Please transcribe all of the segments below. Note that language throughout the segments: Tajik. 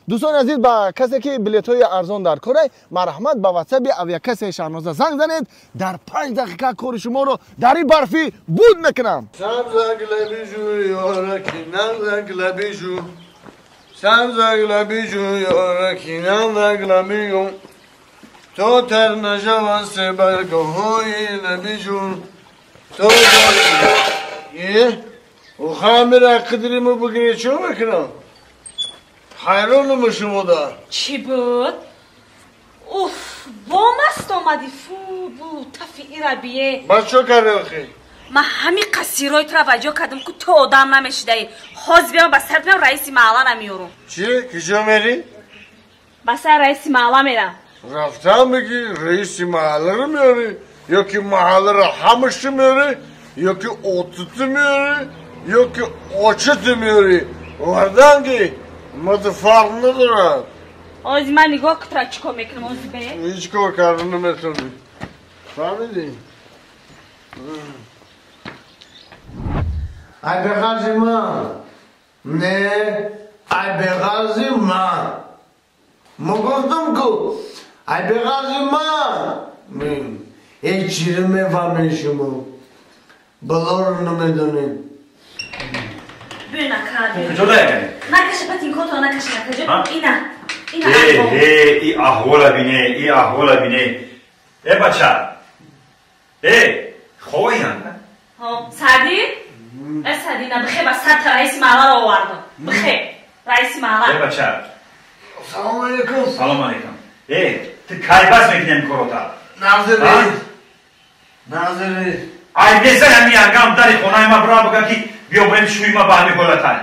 دوستان عزیز با کسی که بلیط‌های ارزان در کاره مرحمت با واتساپ اویاکس شهرنازه زنگ زنید در 5 دقیقه کار شما رو در این برفی بود میکنم. سبزک لبیجو یارکی نمزک لبیجو سبزک لبیجو یارکی نمزک لبیجو تو تر نجوان سه برگاهی لبیجون تو او خامر قدریمو بگیری چو میکنم حیرانم شما دا چی بود؟ اوف وامست آمدی فو بو تفیعی را بیه بچه کرده آخی من همین قصیرهای توجه کردم که تو آدم نمیشده خوز بیام با سر پیام رئیسی محله نمیارم چی؟ کجا میری؟ با سر رئیسی محله میرم رفتم بگی رئیسی محله رو میاری یا که محله رو همش میاری یا که اوتت میاری یا که آچت میاری وردنگی متفرق ندارد آزی من نگاه کترا چیکار میکنم آزی به هیچ کار کردن نمیتونی فهمیدی؟ ای بغازی من نه ای بغازی من ما گفتم که ای بغازی من هیچ چی رو میفهمین شما بلا رو نمیدونین بیا نکرد کجا داره؟ نکشه پتین کتو نکشه اینا ای احوالا بینه ای احوالا بینه ای بچه ای خواه این سعدی؟ ای سعدی نه بخیر با سر تا رئیس محله رو آوردم بخیر رئیس محله ای بچه سلام علیکم سلام علیکم ای تو کاری بس میکنیم کروتا ناظری ای بیسه همی انگام داری خونای ما برا بگم که بیا بریم شوی ما بهمی کلتای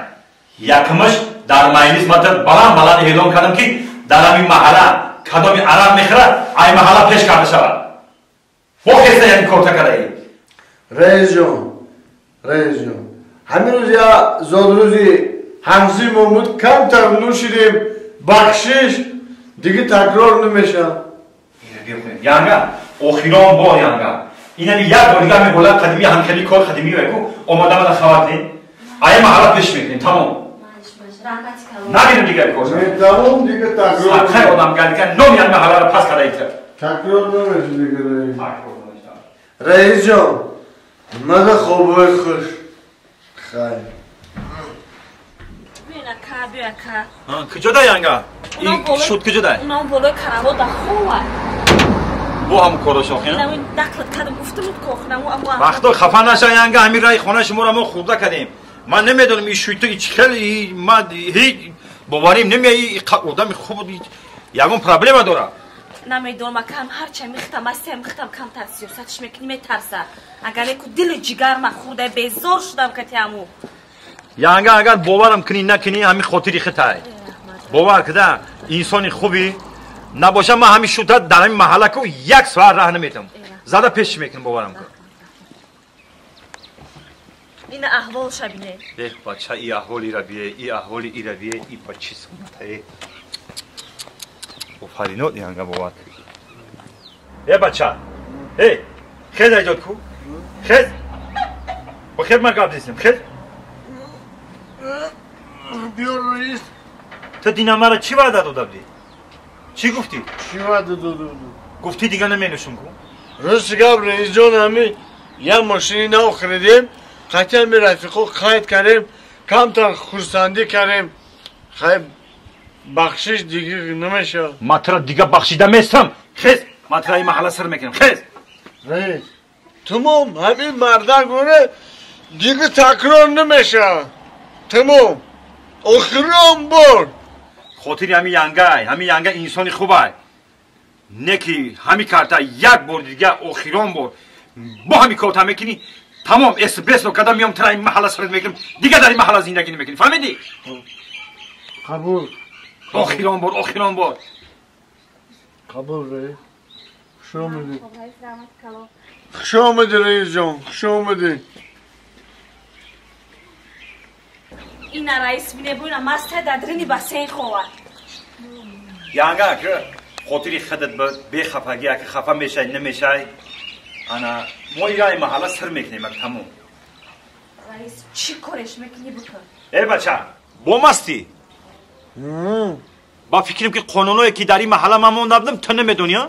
یکمش در مجلس مطلب بلند اعلام کردم که در همین محله کدامی عرب میخوره ای محله پیش کرده شود با کسی همی کروتا کرده رئیس جان همین روز یا زاد روزی همزی محمود کم تر نوشیدیم بخشش دیگه تکرار نمیشه یانگا اخیران با یانگا اینا یک بار دیگه می بولا قدیمی همکلی کار قدیمی رو اومدم در خواتین ای محله پیش میکنیم تمام نبینم دیگه کار تمام دیگه تکرار خیلی آدم گردی که نمی هم محله رو پس کرده ایتر تکرار نمیشه دیگه رئیس جان مده خوبه خوش خیلی بیا که کجا ده یانگا این شد کجا ده اونا بالای کرمو دا خواه بو هم کارش آخی اینا این دقلت کردم گفتم که وقتا خفه نشه یانگا همین رای خانه شما رو ما خورده کردیم من نمیدونم این شویتو هیچ خیلی ما هیچ باوریم نمیایی آدم خوب یکم پرابلم داره نمیدونم کم هرچه میختم از میختم کم تر سیاستش میکنی میترسه اگر یک دل جگر من خورده بیزار شدم که تیامو یانگا اگر باورم کنی نکنی همین خاطری خطای باور کده انسانی خوبی نباشه من همین شدت در همین محله که یک سوار راه نمیتم زده پیش میکنم باورم کن این احوال شبینه دیخ بچه ای احوالی را بیه ای احوالی ای را بیه ای بچه سمته و فرینات یانگا باور ای بچه ای خیز ایجاد کو خیز با خیر من قبل دیستیم خیز بیا رئیس تو دینامه را چی وعده داده بودی؟ چی گفتی؟ چی وعده داده گفتی دیگه نمینوشون کن راست گفت رئیس جان همین یه ماشینی نو خریدیم قطعا می رفیقو قاید کردیم کمتر خورسندی کردیم خیلی بخشش دیگه نمیشه ما ترا دیگه بخشیده میستم خیز ما ترا این محله سر میکنم خیز رئیس تمام همین مردن گونه دیگه تکرار نمیشه تمام اخیرام بار خاطری همین یانگا انسانی خوبه نکی همین کارتا یک بار دیگه اخیران بار با همین کارتا میکنی تمام اسپرس رو قدم میام ترا این محله سر میکنم دیگه در این محله زندگی نمیکنی فهمیدی قبول اخیران بار قبول رئیس خوش آمدی رئیس جان خوش آمدی این رئیس بینه بوینا مسته دادرینی بسین خواه یانگا که خاطری خودت به خفگی که خفه میشه نمیشه انا ما ایرای محله سر میکنیم تموم رئیس چی کارش میکنی بکن ای بچه با مستی با فکریم که قانونایی که در این محله من مونده بودم تو نمیدونی ها؟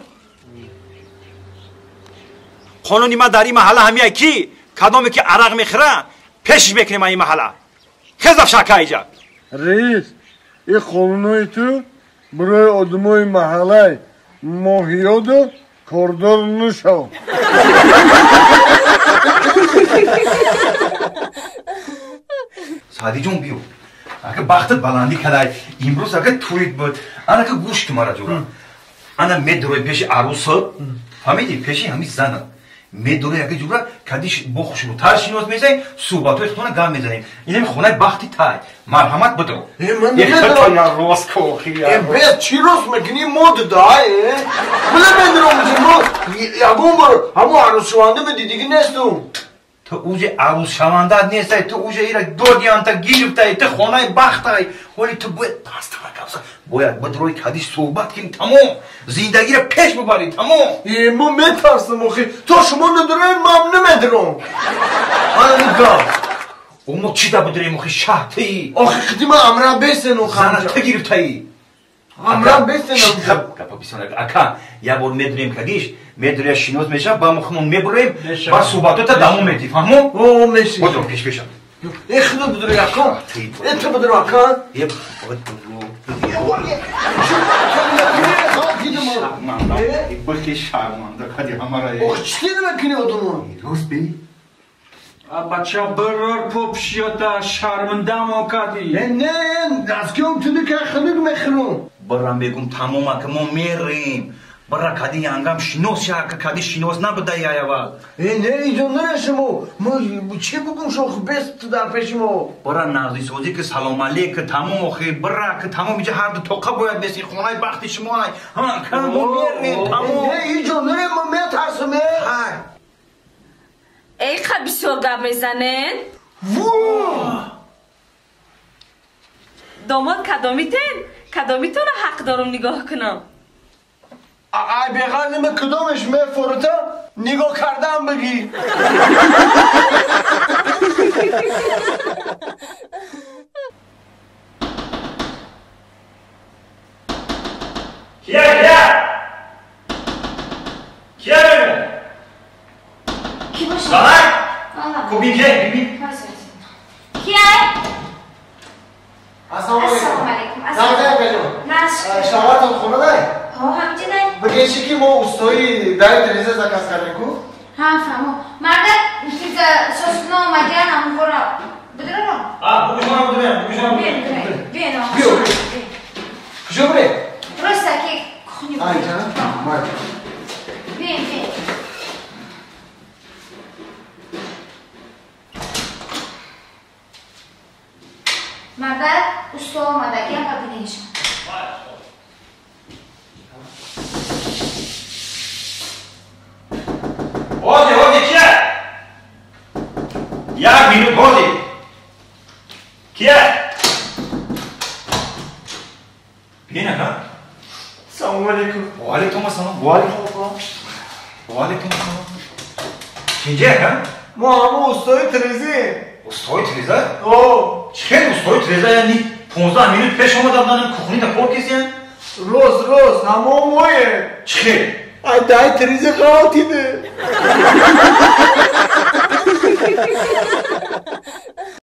قانونی ما در این محله همیه کی کدامی که عرق میخوره پیشش بکنیم این محله خزف شکه اینجا رئیس این قانونای تو برای آدمای محله ماهیاد و کاردار نشو سادی جون بیو اگه بختت بلندی کدای امروز اگه تویت بود انا که گوش که مرا جورا انا میدروی پیش عروس فهمیدی پیشی همی زنه میدروی اگه جورا کدیش بخوش رو ترشینوز میزنیم صحبتوی خونه گم میزنیم اینم خونه بختی تای مرحمت بدو یک خطا یا روز کوخی بیا چی روز میکنی مود دای بله میدرم یا بوم برو همو عروس شوانده بدی دیگه نیستم تو اوج عروس شوانده نیستی تو اوج ایرا دو دیانتا گیرفتی تو خونه بختی ولی تو باید پاست کافسا باید بدروی کدیش صحبت کنی تمام زندگی را پیش ببری تمام ما میترسم اخی تو شما ندارم من نمیدرم من نگاه اما چی دا بدری مخی شهتی آخه خیلی من امرا بیستن زنه تو گیرفتی امرا بیستن کپا بیسان اکا یا بار میدریم کدیش میدریا شینوز میشه با مخمون میبریم با صحبتو تا دمو میتی فهمو؟ او میشی بدرو پیش پیشم ای خیلی بدرو اکا ای تو بدرو اکا یه بدرو بخی شرمانده کدی همارا آخه چی نمیکنی آدمو؟ روز بی بچه برار پوپشیاتا شرمنده ما کدی نه از که اون تونی که خیلی میخرم برام بگم تمام که ما میریم برا کدی ینگم شینوز شا که کدی شینوز نبوده یا اول نه اینجا نرسمو ما چی بگم شو بست در پیش ما برا نازی سوزی که سلام علیک تمام خی برا که تمام اینجا هر دو توقع باید بسی خونه بختی شما ها که ما میریم تمام نه اینجا نرم ما میترسم ای خبیسو گپ میزنن داماد کدامیتون رو حق دارم نگاه کنم ای بغل من کدامش میفروته نگاه کردم بگی کیا بگم کی باشه؟ سلام کوبی که بیبی کیه؟ السلام السلام علیکم. علیکم. نازه شواتون خونه دای؟ ها همچنین. بگیشی که ما استوی دای تریزه زکاس کردیم کو؟ ها فهمو. مرد چیز سوسنو مجان هم خورا. بدرو. بگوشم بگوشم بیا. بیو. کجا بری؟ درسته که خونی بود. آنجا. مال. بیا. مرد استو آمده که هم ببینیشم. هادی کیه؟ یک مینوت هادی کیه؟ بینه ها؟ سلام علیکم و علیکم السلام و علیکم السلام چینجه ها؟ ما همه استوی تریزه استوی تریزه؟ او چه استوی تریزه یعنی 15 مینوت پیش آمدم دانم کخونی تا کور کسی هست؟ روز همه مویه چه؟ ای دای تریزه خواهی ده